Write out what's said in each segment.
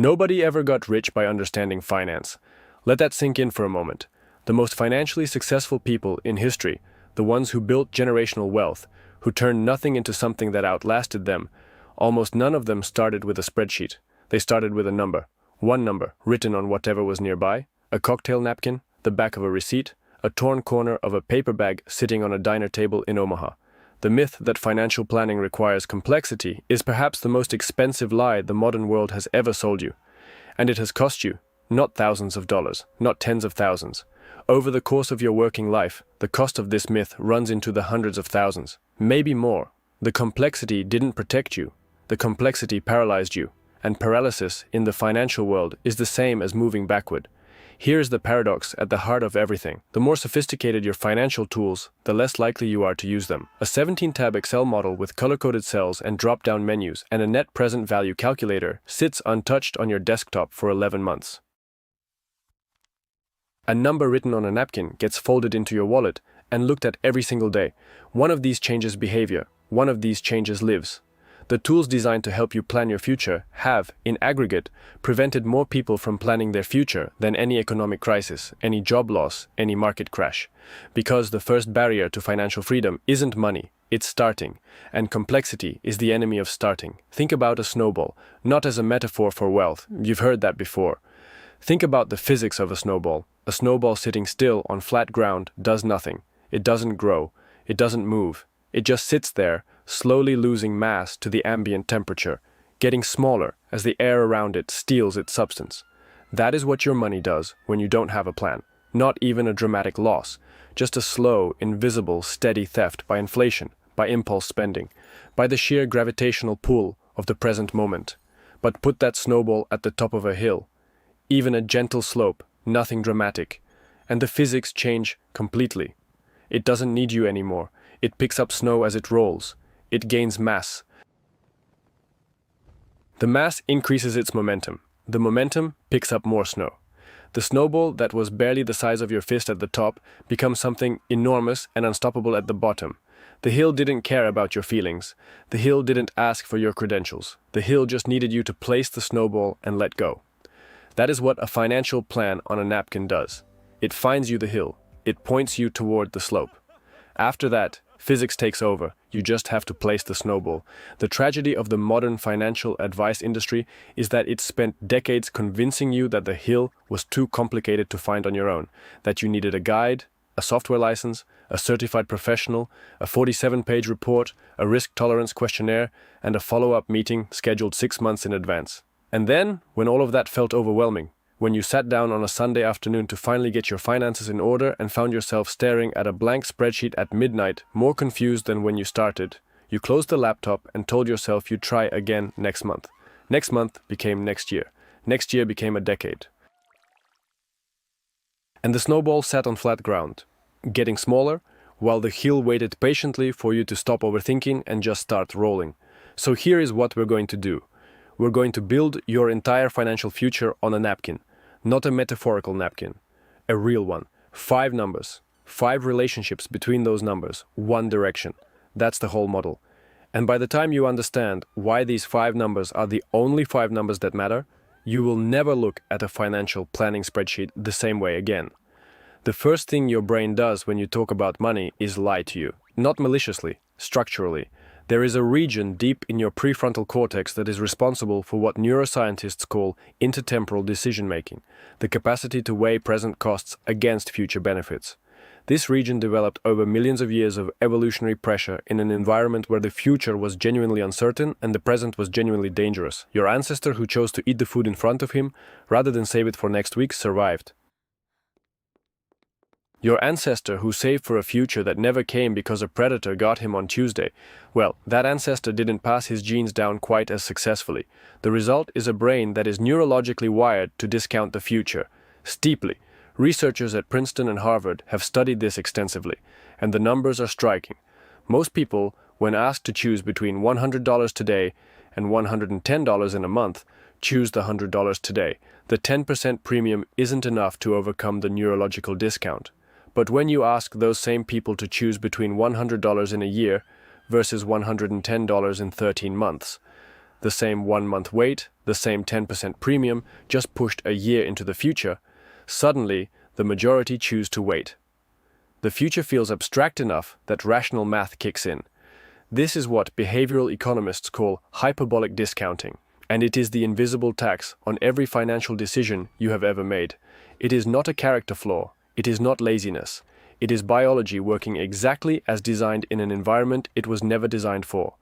Nobody ever got rich by understanding finance. Let that sink in for a moment. The most financially successful people in history, the ones who built generational wealth, who turned nothing into something that outlasted them, almost none of them started with a spreadsheet. They started with a number. One number, written on whatever was nearby, a cocktail napkin, the back of a receipt, a torn corner of a paper bag sitting on a diner table in Omaha. The myth that financial planning requires complexity is perhaps the most expensive lie the modern world has ever sold you. And it has cost you, not thousands of dollars, not tens of thousands. Over the course of your working life, the cost of this myth runs into the hundreds of thousands, maybe more. The complexity didn't protect you. The complexity paralyzed you. And paralysis in the financial world is the same as moving backward. Here's the paradox at the heart of everything. The more sophisticated your financial tools, the less likely you are to use them. A 17-tab Excel model with color-coded cells and drop-down menus and a net present value calculator sits untouched on your desktop for 11 months. A number written on a napkin gets folded into your wallet and looked at every single day. One of these changes behavior. One of these changes lives. The tools designed to help you plan your future have, in aggregate, prevented more people from planning their future than any economic crisis, any job loss, any market crash. Because the first barrier to financial freedom isn't money, it's starting, and complexity is the enemy of starting. Think about a snowball, not as a metaphor for wealth, you've heard that before. Think about the physics of a snowball. A snowball sitting still on flat ground does nothing. It doesn't grow. It doesn't move. It just sits there, slowly losing mass to the ambient temperature, getting smaller as the air around it steals its substance. That is what your money does when you don't have a plan. Not even a dramatic loss, just a slow, invisible, steady theft by inflation, by impulse spending, by the sheer gravitational pull of the present moment. But put that snowball at the top of a hill, even a gentle slope, nothing dramatic, and the physics change completely. It doesn't need you anymore. It picks up snow as it rolls. It gains mass. The mass increases its momentum. The momentum picks up more snow. The snowball that was barely the size of your fist at the top becomes something enormous and unstoppable at the bottom. The hill didn't care about your feelings. The hill didn't ask for your credentials. The hill just needed you to place the snowball and let go. That is what a financial plan on a napkin does. It finds you the hill. It points you toward the slope. After that, physics takes over. You just have to place the snowball. The tragedy of the modern financial advice industry is that it spent decades convincing you that the hill was too complicated to find on your own, that you needed a guide, a software license, a certified professional, a 47-page report, a risk tolerance questionnaire, and a follow-up meeting scheduled 6 months in advance. And then, when all of that felt overwhelming, when you sat down on a Sunday afternoon to finally get your finances in order and found yourself staring at a blank spreadsheet at midnight, more confused than when you started, you closed the laptop and told yourself you'd try again next month. Next month became next year. Next year became a decade. And the snowball sat on flat ground, getting smaller, while the hill waited patiently for you to stop overthinking and just start rolling. So here is what we're going to do. We're going to build your entire financial future on a napkin. Not a metaphorical napkin, a real one. 5 numbers, 5 relationships between those numbers, 1 direction. That's the whole model. And by the time you understand why these 5 numbers are the only 5 numbers that matter, you will never look at a financial planning spreadsheet the same way again. The first thing your brain does when you talk about money is lie to you. Not maliciously, structurally. There is a region deep in your prefrontal cortex that is responsible for what neuroscientists call intertemporal decision-making, the capacity to weigh present costs against future benefits. This region developed over millions of years of evolutionary pressure in an environment where the future was genuinely uncertain and the present was genuinely dangerous. Your ancestor who chose to eat the food in front of him, rather than save it for next week, survived. Your ancestor who saved for a future that never came because a predator got him on Tuesday, well, that ancestor didn't pass his genes down quite as successfully. The result is a brain that is neurologically wired to discount the future, steeply. Researchers at Princeton and Harvard have studied this extensively, and the numbers are striking. Most people, when asked to choose between $100 today and $110 in a month, choose the $100 today. The 10% premium isn't enough to overcome the neurological discount. But when you ask those same people to choose between $100 in a year versus $110 in 13 months, the same 1 month wait, the same 10% premium, just pushed a year into the future, suddenly the majority choose to wait. The future feels abstract enough that rational math kicks in. This is what behavioral economists call hyperbolic discounting, and it is the invisible tax on every financial decision you have ever made. It is not a character flaw, it is not laziness. It is biology working exactly as designed in an environment it was never designed for.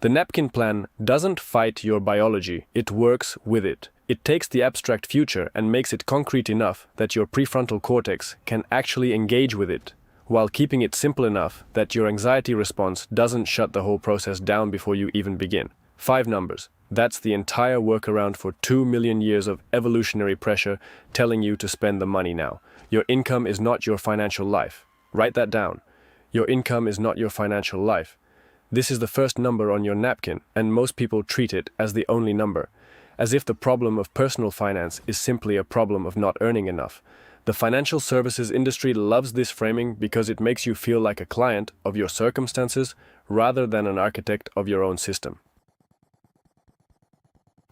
The napkin plan doesn't fight your biology, it works with it. It takes the abstract future and makes it concrete enough that your prefrontal cortex can actually engage with it, while keeping it simple enough that your anxiety response doesn't shut the whole process down before you even begin. 5 numbers. That's the entire workaround for 2 million years of evolutionary pressure telling you to spend the money now. Your income is not your financial life. Write that down. Your income is not your financial life. This is the first number on your napkin, and most people treat it as the only number, as if the problem of personal finance is simply a problem of not earning enough. The financial services industry loves this framing because it makes you feel like a client of your circumstances rather than an architect of your own system.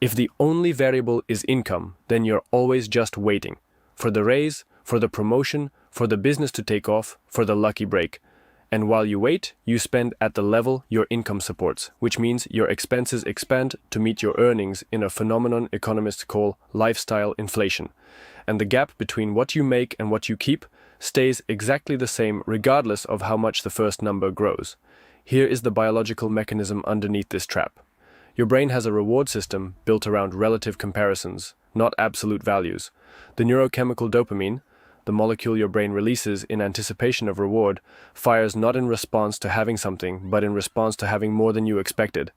If the only variable is income, then you're always just waiting for the raise, for the promotion, for the business to take off, for the lucky break. And while you wait, you spend at the level your income supports, which means your expenses expand to meet your earnings in a phenomenon economists call lifestyle inflation. And the gap between what you make and what you keep stays exactly the same regardless of how much the first number grows. Here is the biological mechanism underneath this trap. Your brain has a reward system built around relative comparisons, not absolute values. The neurochemical dopamine, the molecule your brain releases in anticipation of reward, fires not in response to having something, but in response to having more than you expected.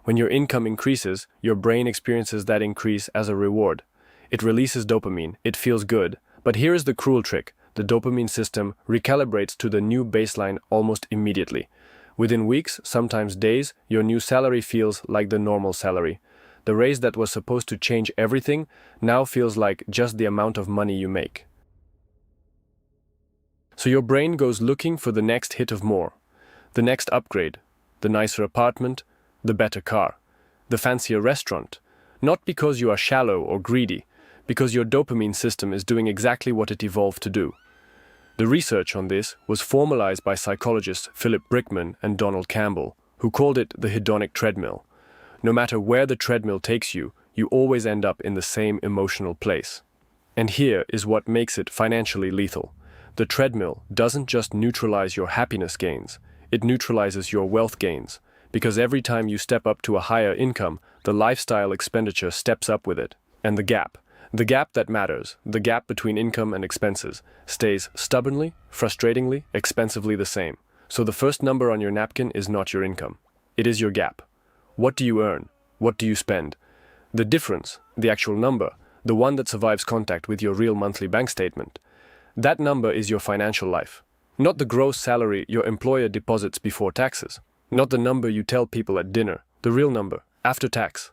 When your income increases, your brain experiences that increase as a reward. It releases dopamine, it feels good. But here is the cruel trick. The dopamine system recalibrates to the new baseline almost immediately. Within weeks, sometimes days, your new salary feels like the normal salary. The raise that was supposed to change everything now feels like just the amount of money you make. So your brain goes looking for the next hit of more, the next upgrade, the nicer apartment, the better car, the fancier restaurant, not because you are shallow or greedy, because your dopamine system is doing exactly what it evolved to do. The research on this was formalized by psychologists Philip Brickman and Donald Campbell, who called it the hedonic treadmill. No matter where the treadmill takes you, you always end up in the same emotional place. And here is what makes it financially lethal. The treadmill doesn't just neutralize your happiness gains, it neutralizes your wealth gains, because every time you step up to a higher income, the lifestyle expenditure steps up with it. And the gap that matters, the gap between income and expenses, stays stubbornly, frustratingly, expensively the same. So the first number on your napkin is not your income. It is your gap. What do you earn? What do you spend? The difference, the actual number, the one that survives contact with your real monthly bank statement, that number is your financial life. Not the gross salary your employer deposits before taxes. Not the number you tell people at dinner. The real number, after tax.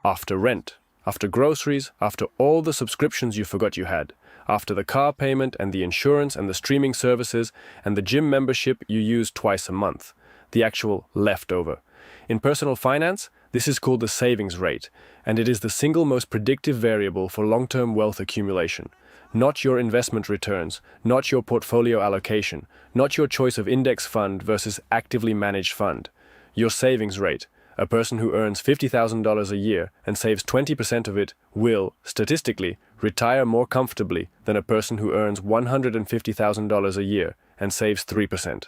After rent. After groceries. After all the subscriptions you forgot you had. After the car payment and the insurance and the streaming services and the gym membership you use twice a month. The actual leftover. In personal finance, this is called the savings rate, and it is the single most predictive variable for long-term wealth accumulation. Not your investment returns, not your portfolio allocation, not your choice of index fund versus actively managed fund. Your savings rate. A person who earns $50,000 a year and saves 20% of it will, statistically, retire more comfortably than a person who earns $150,000 a year and saves 3%.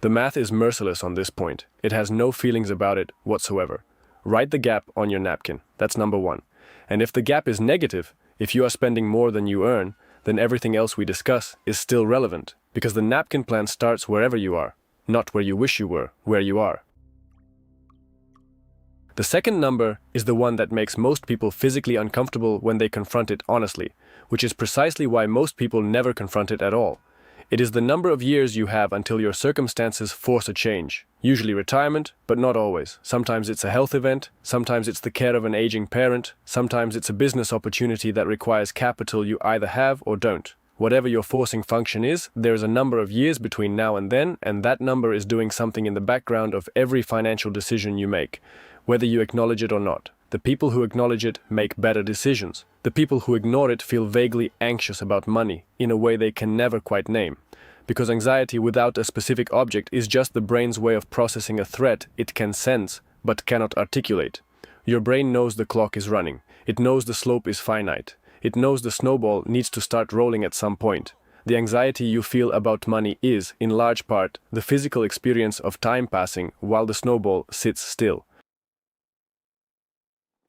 The math is merciless on this point. It has no feelings about it whatsoever. Write the gap on your napkin. That's number 1. And if the gap is negative, if you are spending more than you earn, then everything else we discuss is still relevant, because the napkin plan starts wherever you are, not where you wish you were, where you are. The second number is the one that makes most people physically uncomfortable when they confront it honestly, which is precisely why most people never confront it at all. It is the number of years you have until your circumstances force a change. Usually retirement, but not always. Sometimes it's a health event, sometimes it's the care of an aging parent, sometimes it's a business opportunity that requires capital you either have or don't. Whatever your forcing function is, there's a number of years between now and then, and that number is doing something in the background of every financial decision you make, whether you acknowledge it or not. The people who acknowledge it make better decisions. The people who ignore it feel vaguely anxious about money, in a way they can never quite name. Because anxiety without a specific object is just the brain's way of processing a threat it can sense, but cannot articulate. Your brain knows the clock is running. It knows the slope is finite. It knows the snowball needs to start rolling at some point. The anxiety you feel about money is, in large part, the physical experience of time passing while the snowball sits still.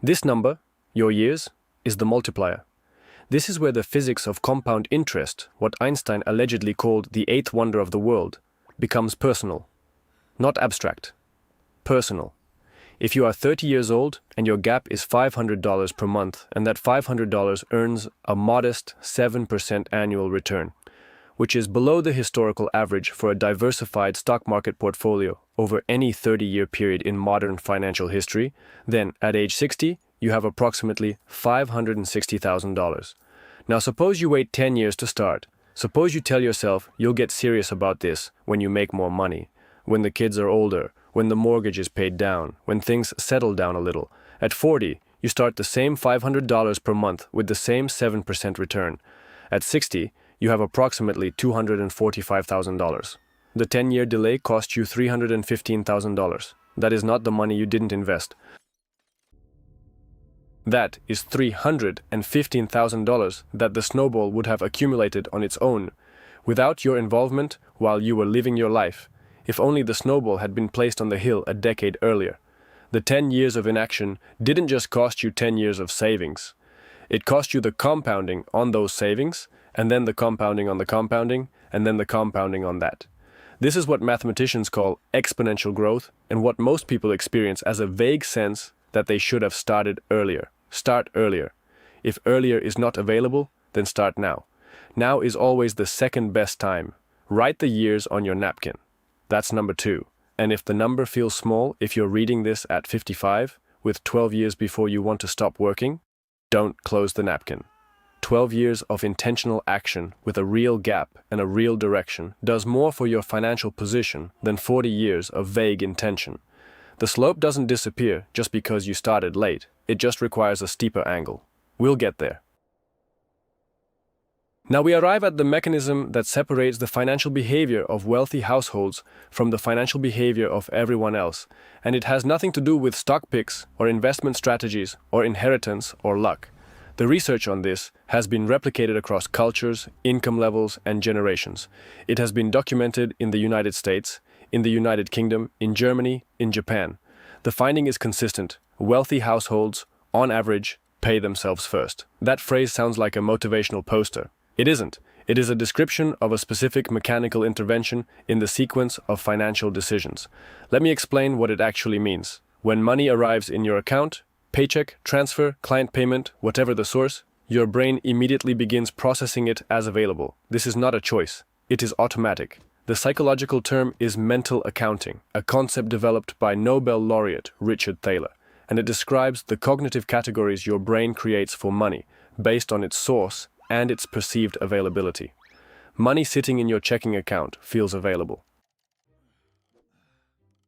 This number, your years, is the multiplier. This is where the physics of compound interest, what Einstein allegedly called the eighth wonder of the world, becomes personal. Not abstract. Personal. If you are 30 years old and your gap is $500 per month and that $500 earns a modest 7% annual return, which is below the historical average for a diversified stock market portfolio over any 30-year period in modern financial history, then at age 60, you have approximately $560,000. Now suppose you wait 10 years to start. Suppose you tell yourself you'll get serious about this when you make more money, when the kids are older, when the mortgage is paid down, when things settle down a little. At 40, you start the same $500 per month with the same 7% return. At 60, you have approximately $245,000. The 10-year delay cost you $315,000. That is not the money you didn't invest. That is $315,000 that the snowball would have accumulated on its own, without your involvement while you were living your life, if only the snowball had been placed on the hill a decade earlier. The 10 years of inaction didn't just cost you 10 years of savings. It cost you the compounding on those savings, and then the compounding on the compounding, and then the compounding on that. This is what mathematicians call exponential growth, and what most people experience as a vague sense that they should have started earlier. Start earlier. If earlier is not available, then start now. Now is always the second best time. Write the years on your napkin. That's number 2. And if the number feels small, if you're reading this at 55, with 12 years before you want to stop working, don't close the napkin. 12 years of intentional action with a real gap and a real direction does more for your financial position than 40 years of vague intention. The slope doesn't disappear just because you started late. It just requires a steeper angle. We'll get there. Now we arrive at the mechanism that separates the financial behavior of wealthy households from the financial behavior of everyone else, and it has nothing to do with stock picks or investment strategies or inheritance or luck. The research on this has been replicated across cultures, income levels, and generations. It has been documented in the United States, in the United Kingdom, in Germany, in Japan. The finding is consistent. Wealthy households, on average, pay themselves first. That phrase sounds like a motivational poster. It isn't. It is a description of a specific mechanical intervention in the sequence of financial decisions. Let me explain what it actually means. When money arrives in your account, paycheck, transfer, client payment, whatever the source, your brain immediately begins processing it as available. This is not a choice. It is automatic. The psychological term is mental accounting, a concept developed by Nobel laureate Richard Thaler, and it describes the cognitive categories your brain creates for money, based on its source and its perceived availability. Money sitting in your checking account feels available.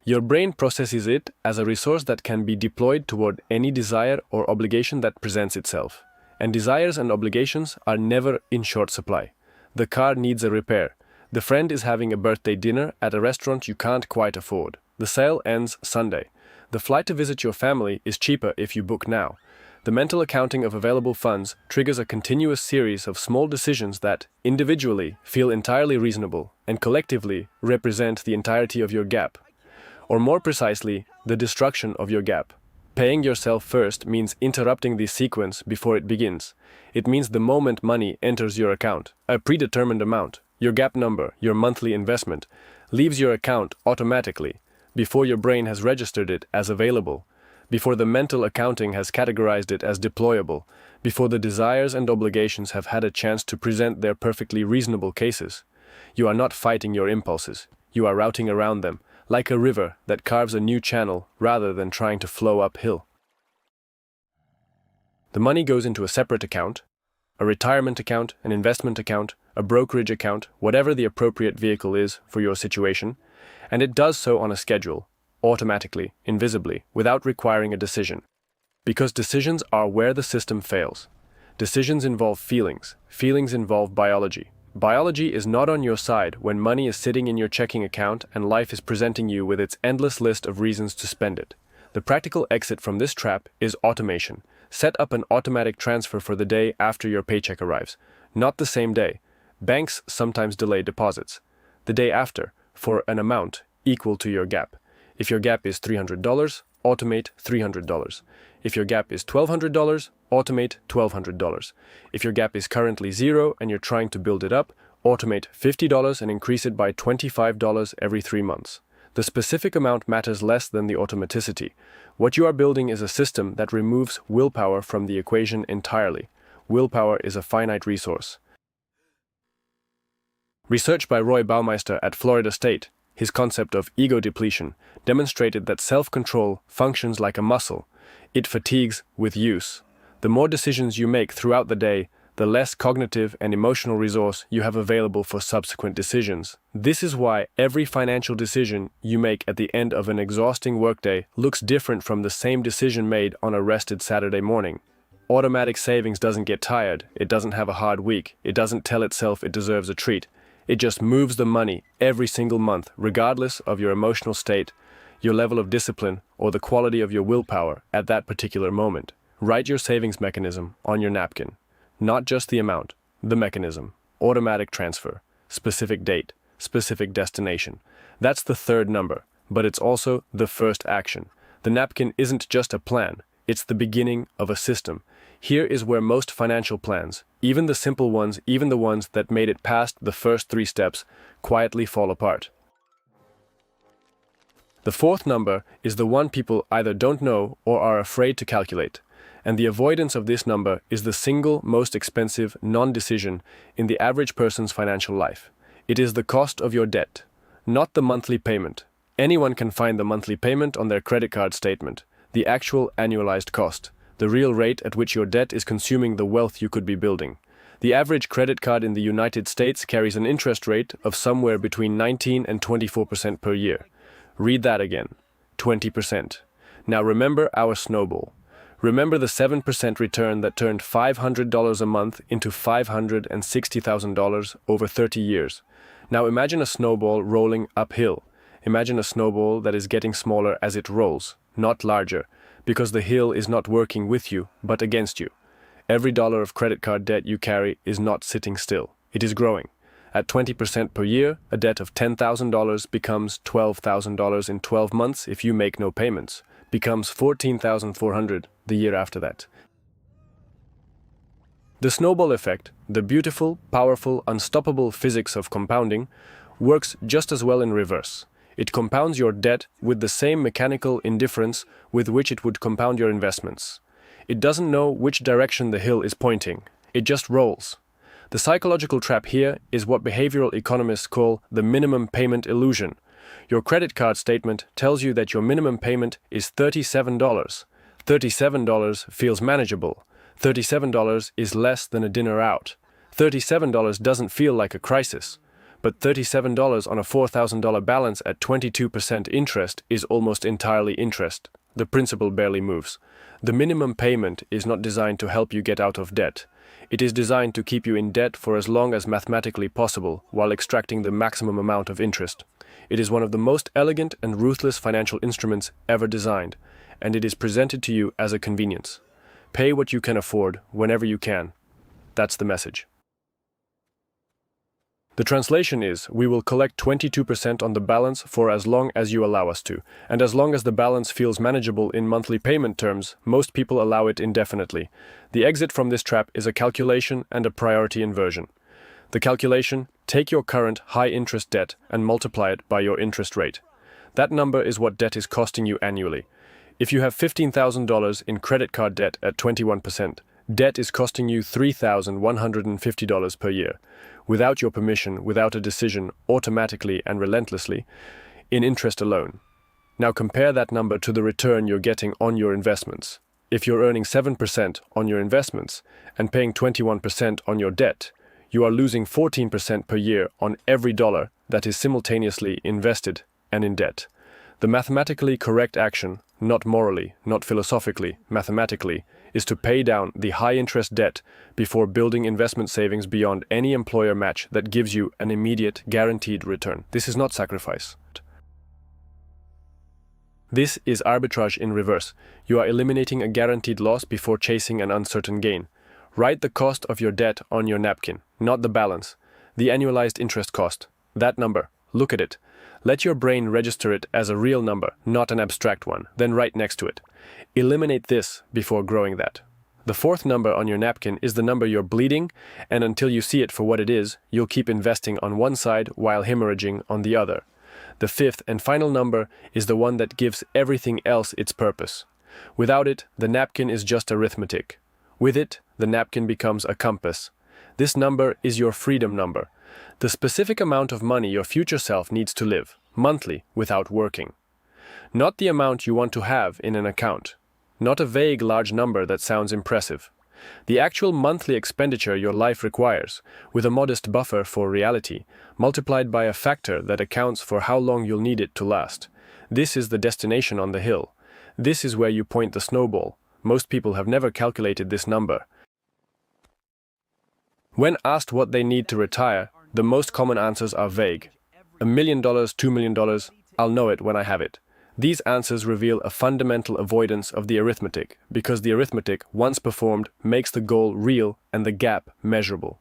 Your brain processes it as a resource that can be deployed toward any desire or obligation that presents itself. And desires and obligations are never in short supply. The car needs a repair. The friend is having a birthday dinner at a restaurant you can't quite afford. The sale ends Sunday. The flight to visit your family is cheaper if you book now. The mental accounting of available funds triggers a continuous series of small decisions that, individually, feel entirely reasonable and collectively represent the entirety of your gap. Or more precisely, the destruction of your gap. Paying yourself first means interrupting this sequence before it begins. It means the moment money enters your account, a predetermined amount, your gap number, your monthly investment, leaves your account automatically, before your brain has registered it as available, before the mental accounting has categorized it as deployable, before the desires and obligations have had a chance to present their perfectly reasonable cases. You are not fighting your impulses. You are routing around them, like a river that carves a new channel rather than trying to flow uphill. The money goes into a separate account, a retirement account, an investment account, a brokerage account, whatever the appropriate vehicle is for your situation, and it does so on a schedule, automatically, invisibly, without requiring a decision. Because decisions are where the system fails. Decisions involve feelings. Feelings involve biology. Biology is not on your side when money is sitting in your checking account and life is presenting you with its endless list of reasons to spend it. The practical exit from this trap is automation. Set up an automatic transfer for the day after your paycheck arrives. Not the same day. Banks sometimes delay deposits. The day after, for an amount equal to your gap. If your gap is $300, automate $300. If your gap is $1,200, automate $1,200. If your gap is currently zero and you're trying to build it up, automate $50 and increase it by $25 every 3 months. The specific amount matters less than the automaticity. What you are building is a system that removes willpower from the equation entirely. Willpower is a finite resource. Research by Roy Baumeister at Florida State, his concept of ego depletion, demonstrated that self-control functions like a muscle. It fatigues with use. The more decisions you make throughout the day, the less cognitive and emotional resource you have available for subsequent decisions. This is why every financial decision you make at the end of an exhausting workday looks different from the same decision made on a rested Saturday morning. Automatic savings doesn't get tired, it doesn't have a hard week, it doesn't tell itself it deserves a treat. It just moves the money every single month, regardless of your emotional state, your level of discipline, or the quality of your willpower at that particular moment. Write your savings mechanism on your napkin. Not just the amount, the mechanism. Automatic transfer, specific date, specific destination. That's the third number, but it's also the first action. The napkin isn't just a plan, it's the beginning of a system. Here is where most financial plans, even the simple ones, even the ones that made it past the first 3 steps, quietly fall apart. The fourth number is the one people either don't know or are afraid to calculate. And the avoidance of this number is the single most expensive non-decision in the average person's financial life. It is the cost of your debt, not the monthly payment. Anyone can find the monthly payment on their credit card statement, the actual annualized cost, the real rate at which your debt is consuming the wealth you could be building. The average credit card in the United States carries an interest rate of somewhere between 19 and 24% per year. Read that again, 20%. Now remember our snowball. Remember the 7% return that turned $500 a month into $560,000 over 30 years. Now imagine a snowball rolling uphill. Imagine a snowball that is getting smaller as it rolls, not larger, because the hill is not working with you, but against you. Every dollar of credit card debt you carry is not sitting still. It is growing. At 20% per year, a debt of $10,000 becomes $12,000 in 12 months if you make no payments. Becomes $14,400 the year after that. The snowball effect, the beautiful, powerful, unstoppable physics of compounding, works just as well in reverse. It compounds your debt with the same mechanical indifference with which it would compound your investments. It doesn't know which direction the hill is pointing. It just rolls. The psychological trap here is what behavioral economists call the minimum payment illusion. Your credit card statement tells you that your minimum payment is $37. $37 feels manageable. $37 is less than a dinner out. $37 doesn't feel like a crisis. But $37 on a $4,000 balance at 22% interest is almost entirely interest. The principal barely moves. The minimum payment is not designed to help you get out of debt. It is designed to keep you in debt for as long as mathematically possible while extracting the maximum amount of interest. It is one of the most elegant and ruthless financial instruments ever designed, and it is presented to you as a convenience. Pay what you can afford whenever you can. That's the message. The translation is, we will collect 22% on the balance for as long as you allow us to, and as long as the balance feels manageable in monthly payment terms, most people allow it indefinitely. The exit from this trap is a calculation and a priority inversion. The calculation, take your current high-interest debt and multiply it by your interest rate. That number is what debt is costing you annually. If you have $15,000 in credit card debt at 21%, debt is costing you $3,150 per year. Without your permission, without a decision, automatically and relentlessly, in interest alone. Now compare that number to the return you're getting on your investments. If you're earning 7% on your investments and paying 21% on your debt, You are losing 14% per year on every dollar that is simultaneously invested and in debt. The mathematically correct action, not morally, not philosophically, mathematically, is to pay down the high-interest debt before building investment savings beyond any employer match that gives you an immediate, guaranteed return. This is not sacrifice. This is arbitrage in reverse. You are eliminating a guaranteed loss before chasing an uncertain gain. Write the cost of your debt on your napkin, not the balance. The annualized interest cost. That number. Look at it. Let your brain register it as a real number, not an abstract one, then write next to it. Eliminate this before growing that. The fourth number on your napkin is the number you're bleeding, and until you see it for what it is, you'll keep investing on one side while hemorrhaging on the other. The fifth and final number is the one that gives everything else its purpose. Without it, the napkin is just arithmetic. With it, the napkin becomes a compass. This number is your freedom number, the specific amount of money your future self needs to live, monthly, without working. Not the amount you want to have in an account. Not a vague large number that sounds impressive. The actual monthly expenditure your life requires, with a modest buffer for reality, multiplied by a factor that accounts for how long you'll need it to last. This is the destination on the hill. This is where you point the snowball. Most people have never calculated this number. When asked what they need to retire, the most common answers are vague. $1 million, $2 million, I'll know it when I have it. These answers reveal a fundamental avoidance of the arithmetic, because the arithmetic, once performed, makes the goal real and the gap measurable.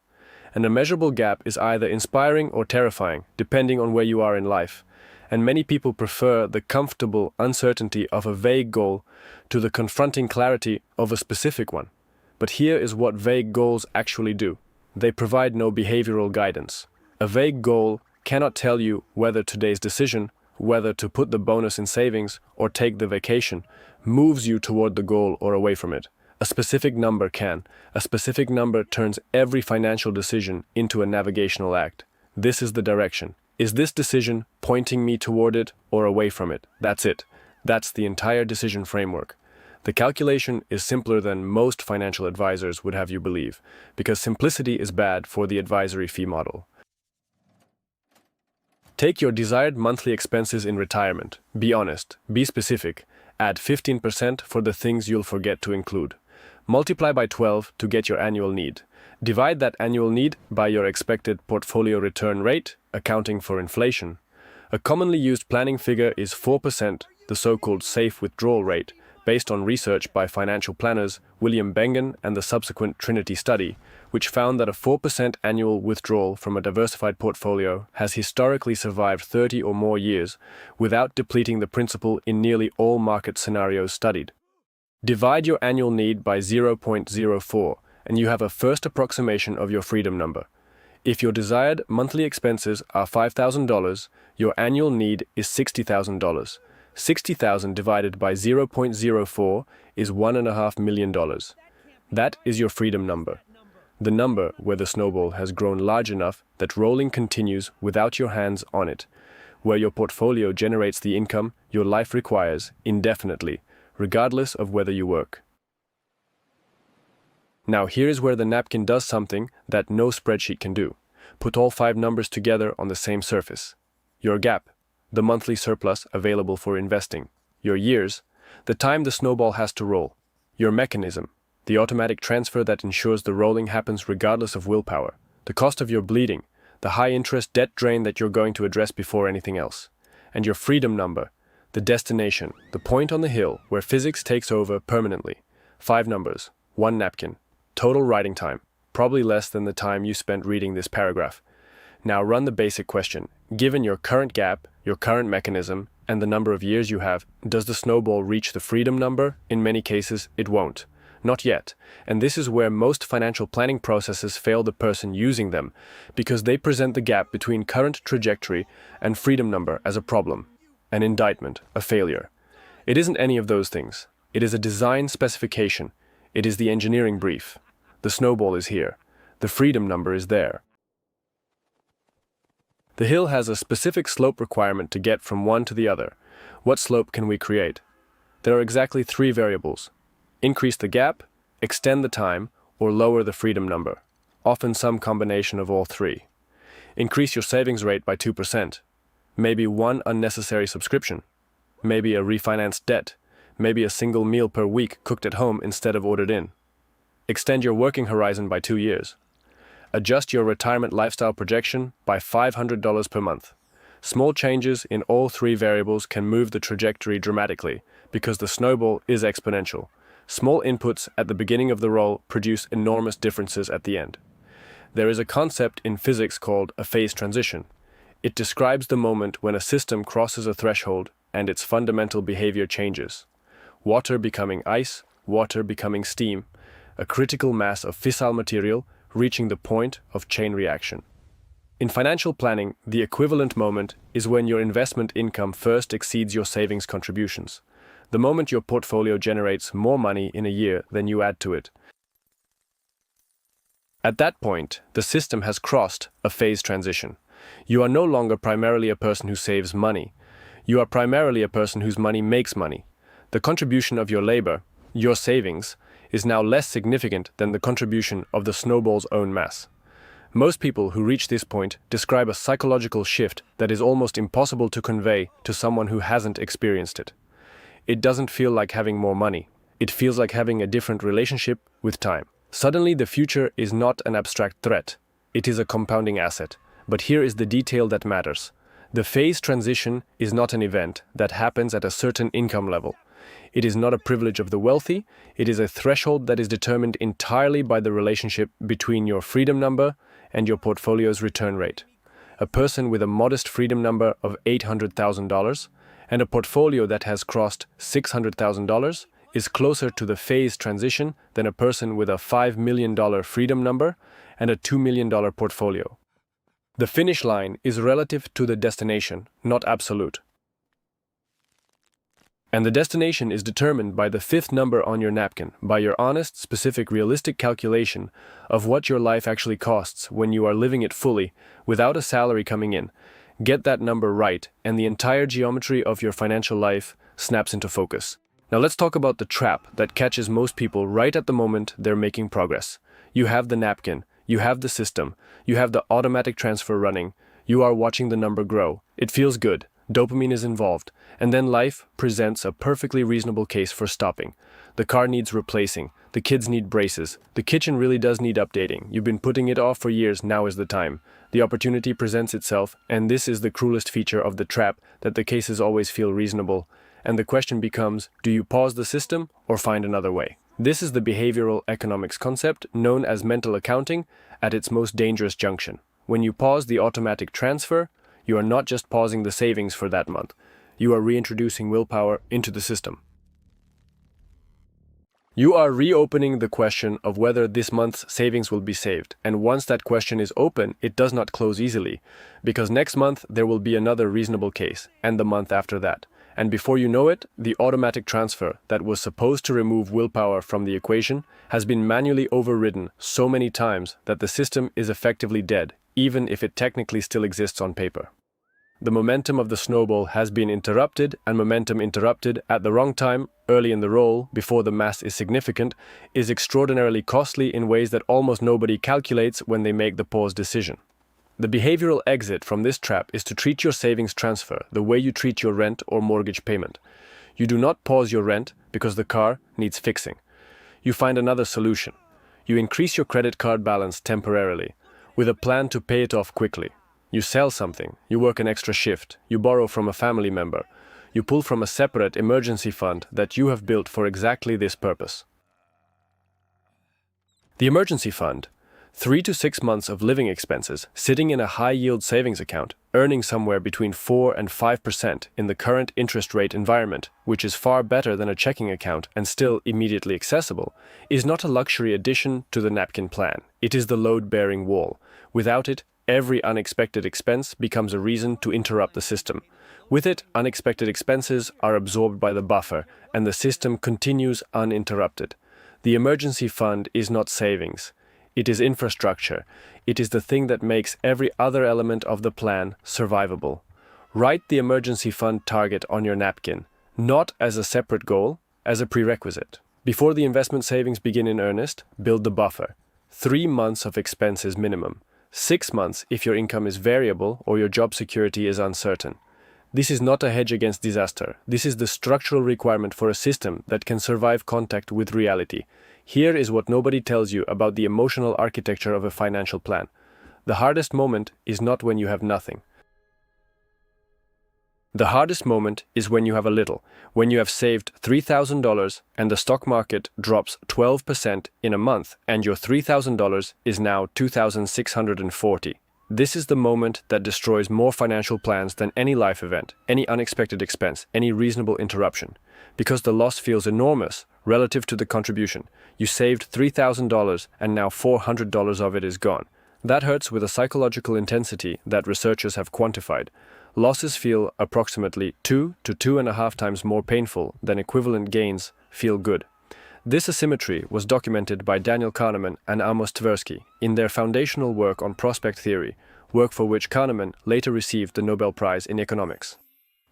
And a measurable gap is either inspiring or terrifying, depending on where you are in life. And many people prefer the comfortable uncertainty of a vague goal to the confronting clarity of a specific one. But here is what vague goals actually do. They provide no behavioral guidance. A vague goal cannot tell you whether today's decision, whether to put the bonus in savings or take the vacation, moves you toward the goal or away from it. A specific number can. A specific number turns every financial decision into a navigational act. This is the direction. Is this decision pointing me toward it or away from it? That's it. That's the entire decision framework. The calculation is simpler than most financial advisors would have you believe, because simplicity is bad for the advisory fee model. Take your desired monthly expenses in retirement. Be honest. Be specific. Add 15% for the things you'll forget to include. Multiply by 12 to get your annual need. Divide that annual need by your expected portfolio return rate, accounting for inflation. A commonly used planning figure is 4%, the so-called safe withdrawal rate, based on research by financial planners William Bengen and the subsequent Trinity study, which found that a 4% annual withdrawal from a diversified portfolio has historically survived 30 or more years without depleting the principal in nearly all market scenarios studied. Divide your annual need by 0.04, and you have a first approximation of your freedom number. If your desired monthly expenses are $5,000, your annual need is $60,000. 60,000 divided by 0.04 is $1.5 million. That is your freedom number. The number where the snowball has grown large enough that rolling continues without your hands on it, where your portfolio generates the income your life requires indefinitely, regardless of whether you work. Now here is where the napkin does something that no spreadsheet can do. Put all 5 numbers together on the same surface. Your gap, the monthly surplus available for investing. Your years, the time the snowball has to roll. Your mechanism, the automatic transfer that ensures the rolling happens regardless of willpower. The cost of your bleeding, the high-interest debt drain that you're going to address before anything else. And your freedom number, the destination, the point on the hill where physics takes over permanently. 5 numbers, 1 napkin. Total writing time, probably less than the time you spent reading this paragraph. Now run the basic question. Given your current gap, your current mechanism, and the number of years you have, does the snowball reach the freedom number? In many cases, it won't. Not yet. And this is where most financial planning processes fail the person using them, because they present the gap between current trajectory and freedom number as a problem, an indictment, a failure. It isn't any of those things. It is a design specification. It is the engineering brief. The snowball is here. The freedom number is there. The hill has a specific slope requirement to get from one to the other. What slope can we create? There are exactly 3 variables. Increase the gap, extend the time, or lower the freedom number. often some combination of all three. Increase your savings rate by 2%. Maybe one unnecessary subscription. Maybe a refinanced debt. Maybe a single meal per week cooked at home instead of ordered in. Extend your working horizon by 2 years. Adjust your retirement lifestyle projection by $500 per month. Small changes in all three variables can move the trajectory dramatically because the snowball is exponential. Small inputs at the beginning of the roll produce enormous differences at the end. There is a concept in physics called a phase transition. It describes the moment when a system crosses a threshold and its fundamental behavior changes. Water becoming ice, water becoming steam, a critical mass of fissile material reaching the point of chain reaction. In financial planning, the equivalent moment is when your investment income first exceeds your savings contributions. The moment your portfolio generates more money in a year than you add to it. At that point, the system has crossed a phase transition. You are no longer primarily a person who saves money. You are primarily a person whose money makes money. The contribution of your labor, your savings, is now less significant than the contribution of the snowball's own mass. Most people who reach this point describe a psychological shift that is almost impossible to convey to someone who hasn't experienced it. It doesn't feel like having more money. It feels like having a different relationship with time. Suddenly, the future is not an abstract threat. It is a compounding asset. But here is the detail that matters. The phase transition is not an event that happens at a certain income level. It is not a privilege of the wealthy. It is a threshold that is determined entirely by the relationship between your freedom number and your portfolio's return rate. A person with a modest freedom number of $800,000 and a portfolio that has crossed $600,000 is closer to the phase transition than a person with a $5 million freedom number and a $2 million portfolio. The finish line is relative to the destination, not absolute. And the destination is determined by the fifth number on your napkin, by your honest, specific, realistic calculation of what your life actually costs when you are living it fully, without a salary coming in. Get that number right, and the entire geometry of your financial life snaps into focus. Now let's talk about the trap that catches most people right at the moment they're making progress. You have the napkin, you have the system, you have the automatic transfer running, you are watching the number grow. It feels good. Dopamine is involved, and then life presents a perfectly reasonable case for stopping. The car needs replacing, the kids need braces, the kitchen really does need updating. You've been putting it off for years, now is the time. The opportunity presents itself, and this is the cruelest feature of the trap, that the cases always feel reasonable. And the question becomes, do you pause the system or find another way? This is the behavioral economics concept known as mental accounting at its most dangerous junction. When you pause the automatic transfer, you are not just pausing the savings for that month. You are reintroducing willpower into the system. You are reopening the question of whether this month's savings will be saved. And once that question is open, it does not close easily, because next month there will be another reasonable case, and the month after that. And before you know it, the automatic transfer that was supposed to remove willpower from the equation has been manually overridden so many times that the system is effectively dead, even if it technically still exists on paper. The momentum of the snowball has been interrupted, and momentum interrupted at the wrong time, early in the roll, before the mass is significant, is extraordinarily costly in ways that almost nobody calculates when they make the pause decision. The behavioral exit from this trap is to treat your savings transfer the way you treat your rent or mortgage payment. You do not pause your rent because the car needs fixing. You find another solution. You increase your credit card balance temporarily, with a plan to pay it off quickly. You sell something, you work an extra shift, you borrow from a family member, you pull from a separate emergency fund that you have built for exactly this purpose. The emergency fund, 3 to 6 months of living expenses, sitting in a high-yield savings account, earning somewhere between 4 and 5% in the current interest rate environment, which is far better than a checking account and still immediately accessible, is not a luxury addition to the napkin plan. It is the load-bearing wall. Without it, every unexpected expense becomes a reason to interrupt the system. With it, unexpected expenses are absorbed by the buffer, and the system continues uninterrupted. The emergency fund is not savings. It is infrastructure. It is the thing that makes every other element of the plan survivable. Write the emergency fund target on your napkin, not as a separate goal, as a prerequisite. Before the investment savings begin in earnest, build the buffer. 3 months of expenses minimum. 6 months if your income is variable or your job security is uncertain. This is not a hedge against disaster. This is the structural requirement for a system that can survive contact with reality. Here is what nobody tells you about the emotional architecture of a financial plan. The hardest moment is not when you have nothing. The hardest moment is when you have a little, when you have saved $3,000 and the stock market drops 12% in a month and your $3,000 is now $2,640. This is the moment that destroys more financial plans than any life event, any unexpected expense, any reasonable interruption. Because the loss feels enormous relative to the contribution. You saved $3,000 and now $400 of it is gone. That hurts with a psychological intensity that researchers have quantified. Losses feel approximately 2 to 2.5 times more painful than equivalent gains feel good. This asymmetry was documented by Daniel Kahneman and Amos Tversky in their foundational work on prospect theory, work for which Kahneman later received the Nobel Prize in economics.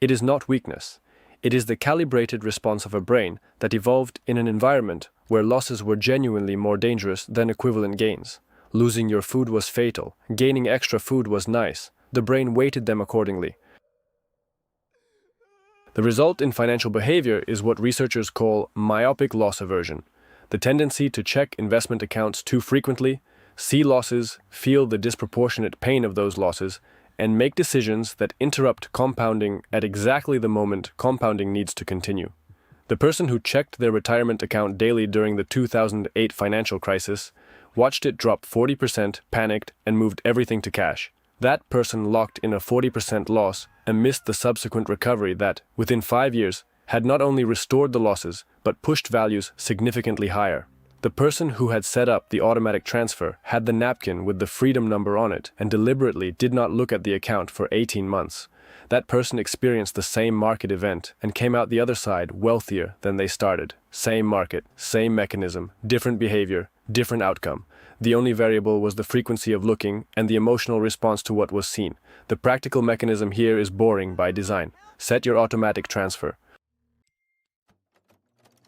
It is not weakness. It is the calibrated response of a brain that evolved in an environment where losses were genuinely more dangerous than equivalent gains. Losing your food was fatal. Gaining extra food was nice. The brain weighted them accordingly. The result in financial behavior is what researchers call myopic loss aversion, the tendency to check investment accounts too frequently, see losses, feel the disproportionate pain of those losses, and make decisions that interrupt compounding at exactly the moment compounding needs to continue. The person who checked their retirement account daily during the 2008 financial crisis, watched it drop 40%, panicked, and moved everything to cash. That person locked in a 40% loss and missed the subsequent recovery that, within 5 years, had not only restored the losses, but pushed values significantly higher. The person who had set up the automatic transfer had the napkin with the freedom number on it and deliberately did not look at the account for 18 months. That person experienced the same market event and came out the other side wealthier than they started. Same market, same mechanism, different behavior, different outcome. The only variable was the frequency of looking and the emotional response to what was seen. The practical mechanism here is boring by design. Set your automatic transfer.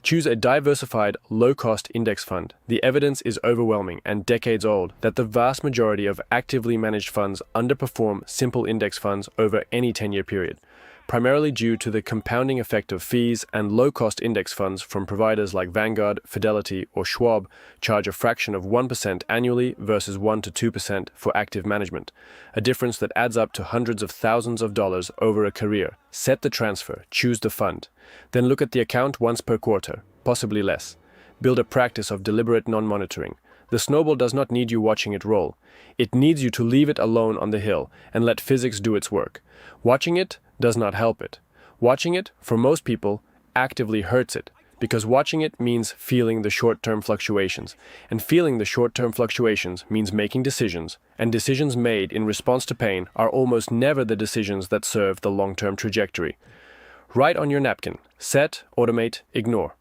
Choose a diversified, low-cost index fund. The evidence is overwhelming and decades old that the vast majority of actively managed funds underperform simple index funds over any 10-year period, primarily due to the compounding effect of fees, and low-cost index funds from providers like Vanguard, Fidelity, or Schwab charge a fraction of 1% annually versus 1 to 2% for active management, a difference that adds up to hundreds of thousands of dollars over a career. Set the transfer, choose the fund, then look at the account once per quarter, possibly less. Build a practice of deliberate non-monitoring. The snowball does not need you watching it roll. It needs you to leave it alone on the hill and let physics do its work. Watching it does not help it. Watching it, for most people, actively hurts it, because watching it means feeling the short-term fluctuations, and feeling the short-term fluctuations means making decisions, and decisions made in response to pain are almost never the decisions that serve the long-term trajectory. Write on your napkin: set, automate, ignore.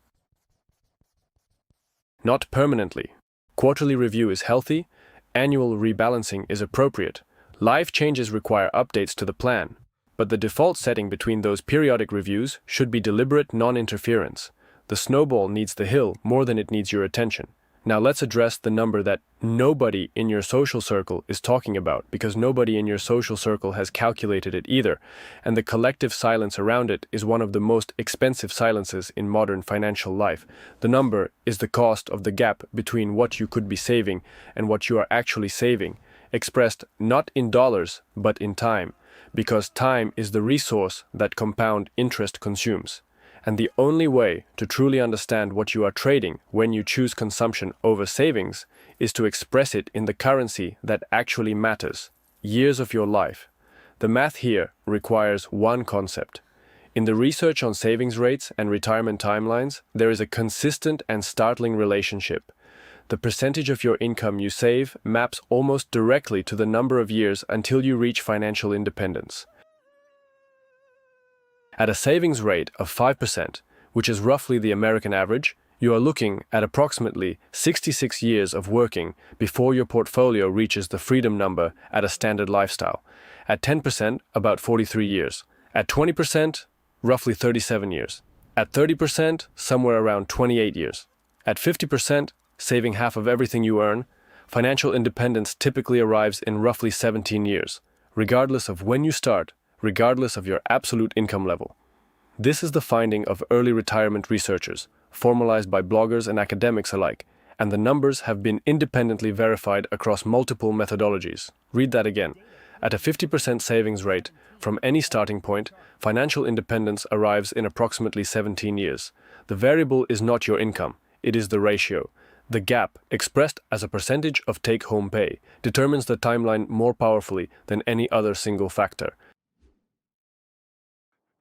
Not permanently. Quarterly review is healthy. Annual rebalancing is appropriate. Life changes require updates to the plan. But the default setting between those periodic reviews should be deliberate non-interference. The snowball needs the hill more than it needs your attention. Now let's address the number that nobody in your social circle is talking about, because nobody in your social circle has calculated it either, and the collective silence around it is one of the most expensive silences in modern financial life. The number is the cost of the gap between what you could be saving and what you are actually saving, expressed not in dollars but in time, because time is the resource that compound interest consumes. And the only way to truly understand what you are trading when you choose consumption over savings is to express it in the currency that actually matters: years of your life. The math here requires one concept. In the research on savings rates and retirement timelines, there is a consistent and startling relationship. The percentage of your income you save maps almost directly to the number of years until you reach financial independence. At a savings rate of 5%, which is roughly the American average, you are looking at approximately 66 years of working before your portfolio reaches the freedom number at a standard lifestyle. At 10%, about 43 years. At 20%, roughly 37 years. At 30%, somewhere around 28 years. At 50%, saving half of everything you earn, financial independence typically arrives in roughly 17 years, regardless of when you start, regardless of your absolute income level. This is the finding of early retirement researchers, formalized by bloggers and academics alike, and the numbers have been independently verified across multiple methodologies. Read that again. At a 50% savings rate, from any starting point, financial independence arrives in approximately 17 years. The variable is not your income, it is the ratio. The gap, expressed as a percentage of take-home pay, determines the timeline more powerfully than any other single factor.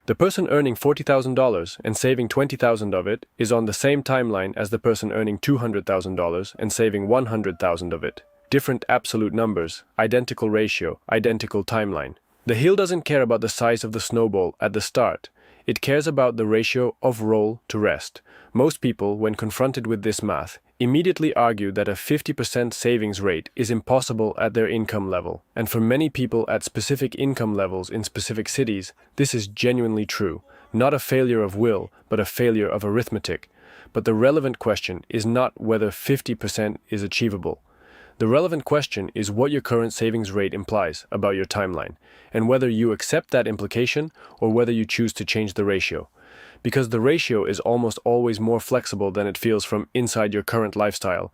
The person earning $40,000 and saving $20,000 of it is on the same timeline as the person earning $200,000 and saving $100,000 of it. Different absolute numbers, identical ratio, identical timeline. The heel doesn't care about the size of the snowball at the start. It cares about the ratio of roll to rest. Most people, when confronted with this math, immediately argue that a 50% savings rate is impossible at their income level. And for many people at specific income levels in specific cities, this is genuinely true. Not a failure of will, but a failure of arithmetic. But the relevant question is not whether 50% is achievable. The relevant question is what your current savings rate implies about your timeline, and whether you accept that implication or whether you choose to change the ratio. Because the ratio is almost always more flexible than it feels from inside your current lifestyle.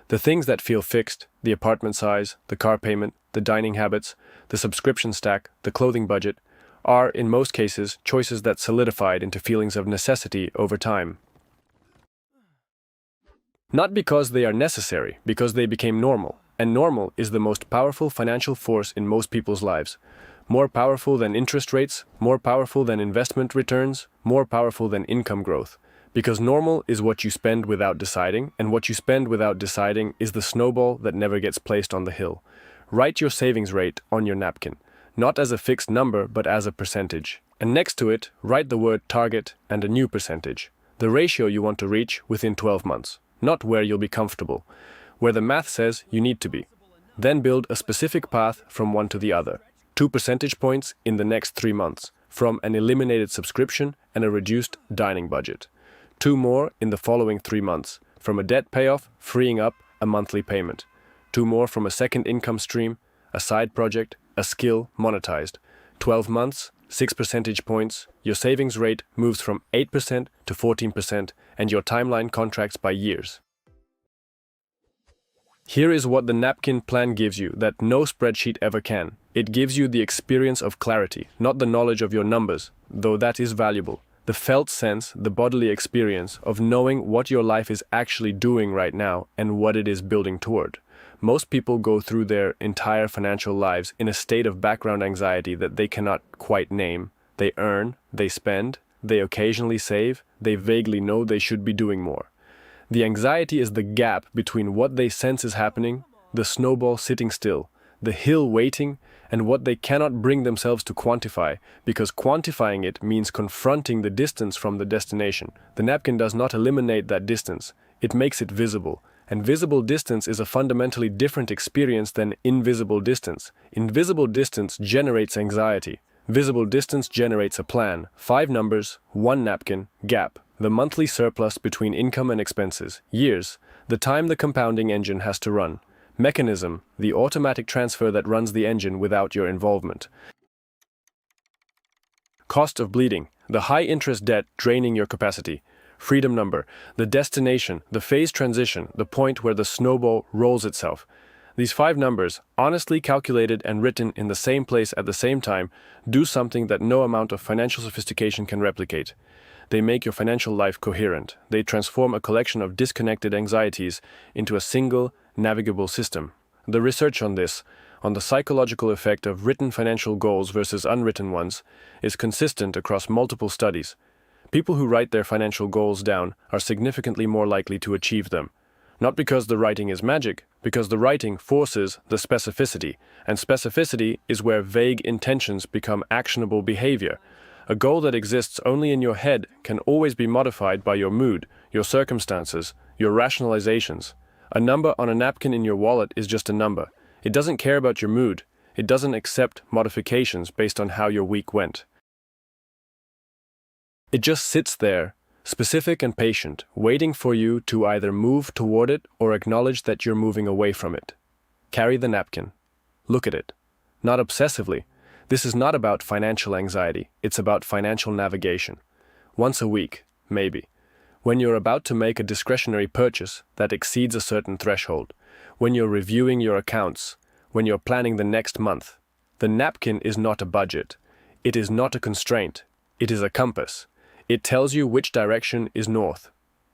The things that feel fixed, the apartment size, the car payment, the dining habits, the subscription stack, the clothing budget, are, in most cases, choices that solidified into feelings of necessity over time. Not because they are necessary, because they became normal, and normal is the most powerful financial force in most people's lives. More powerful than interest rates, more powerful than investment returns, more powerful than income growth. Because normal is what you spend without deciding, and what you spend without deciding is the snowball that never gets placed on the hill. Write your savings rate on your napkin, not as a fixed number but as a percentage. And next to it, write the word target and a new percentage. The ratio you want to reach within 12 months. Not where you'll be comfortable, where the math says you need to be. Then build a specific path from one to the other. 2 percentage points in the next 3 months, from an eliminated subscription and a reduced dining budget. 2 more in the following 3 months, from a debt payoff freeing up a monthly payment. 2 more from a second income stream, a side project, a skill monetized. 12 months, 6 percentage points, your savings rate moves from 8% to 14%, and your timeline contracts by years. Here is what the napkin plan gives you that no spreadsheet ever can. It gives you the experience of clarity, not the knowledge of your numbers, though that is valuable. The felt sense, the bodily experience of knowing what your life is actually doing right now and what it is building toward. Most people go through their entire financial lives in a state of background anxiety that they cannot quite name. They earn, they spend, they occasionally save, they vaguely know they should be doing more. The anxiety is the gap between what they sense is happening, the snowball sitting still, the hill waiting, and what they cannot bring themselves to quantify, because quantifying it means confronting the distance from the destination. The napkin does not eliminate that distance, it makes it visible. And visible distance is a fundamentally different experience than invisible distance. Invisible distance generates anxiety. Visible distance generates a plan, 5 numbers, 1 napkin, gap, the monthly surplus between income and expenses, years, the time the compounding engine has to run, mechanism, the automatic transfer that runs the engine without your involvement. Cost of bleeding, the high-interest debt draining your capacity. Freedom number, the destination, the phase transition, the point where the snowball rolls itself. These 5 numbers, honestly calculated and written in the same place at the same time, do something that no amount of financial sophistication can replicate. They make your financial life coherent. They transform a collection of disconnected anxieties into a single, navigable system. The research on this, on the psychological effect of written financial goals versus unwritten ones, is consistent across multiple studies. People who write their financial goals down are significantly more likely to achieve them. Not because the writing is magic, because the writing forces the specificity, and specificity is where vague intentions become actionable behavior. A goal that exists only in your head can always be modified by your mood, your circumstances, your rationalizations. A number on a napkin in your wallet is just a number. It doesn't care about your mood. It doesn't accept modifications based on how your week went. It just sits there, specific and patient, waiting for you to either move toward it or acknowledge that you're moving away from it. Carry the napkin. Look at it. Not obsessively. This is not about financial anxiety, it's about financial navigation. Once a week, maybe. When you're about to make a discretionary purchase that exceeds a certain threshold, when you're reviewing your accounts, when you're planning the next month, the napkin is not a budget. It is not a constraint. It is a compass. It tells you which direction is north.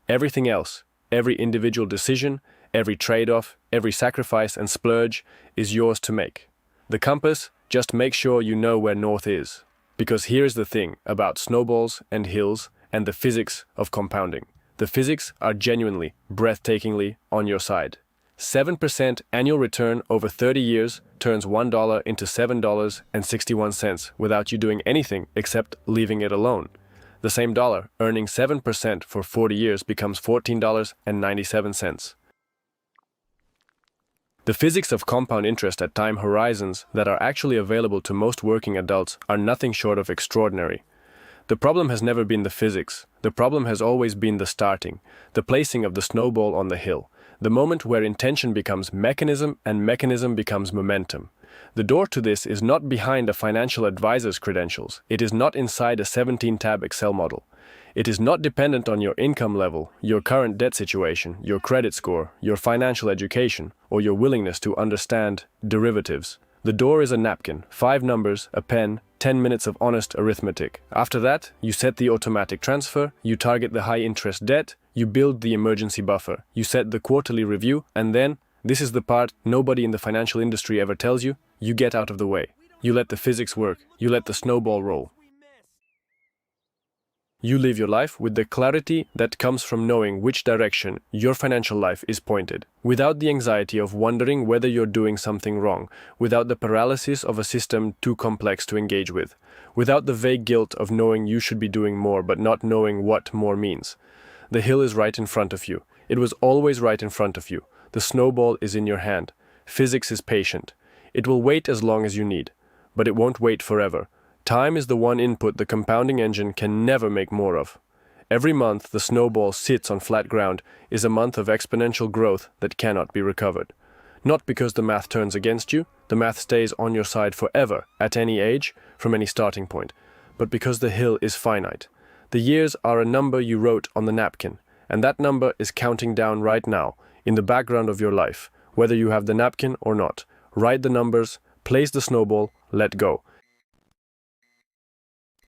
Everything else, every individual decision, every trade-off, every sacrifice and splurge is yours to make. The compass, just make sure you know where north is. Because here's the thing about snowballs and hills and the physics of compounding. The physics are genuinely, breathtakingly on your side. 7% annual return over 30 years turns $1 into $7.61 without you doing anything except leaving it alone. The same dollar, earning 7% for 40 years, becomes $14.97. The physics of compound interest at time horizons that are actually available to most working adults are nothing short of extraordinary. The problem has never been the physics. The problem has always been the starting, the placing of the snowball on the hill, the moment where intention becomes mechanism and mechanism becomes momentum. The door to this is not behind a financial advisor's credentials. It is not inside a 17-tab Excel model. It is not dependent on your income level, your current debt situation, your credit score, your financial education, or your willingness to understand derivatives. The door is a napkin, 5 numbers, a pen, 10 minutes of honest arithmetic. After that, you set the automatic transfer, you target the high-interest debt, you build the emergency buffer, you set the quarterly review, and then, this is the part nobody in the financial industry ever tells you, you get out of the way. You let the physics work, you let the snowball roll. You live your life with the clarity that comes from knowing which direction your financial life is pointed, without the anxiety of wondering whether you're doing something wrong, without the paralysis of a system too complex to engage with, without the vague guilt of knowing you should be doing more but not knowing what more means. The hill is right in front of you. It was always right in front of you. The snowball is in your hand. Physics is patient. It will wait as long as you need, but it won't wait forever. Time is the one input the compounding engine can never make more of. Every month the snowball sits on flat ground is a month of exponential growth that cannot be recovered. Not because the math turns against you, the math stays on your side forever, at any age, from any starting point, but because the hill is finite. The years are a number you wrote on the napkin, and that number is counting down right now, in the background of your life, whether you have the napkin or not. Write the numbers, place the snowball, let go.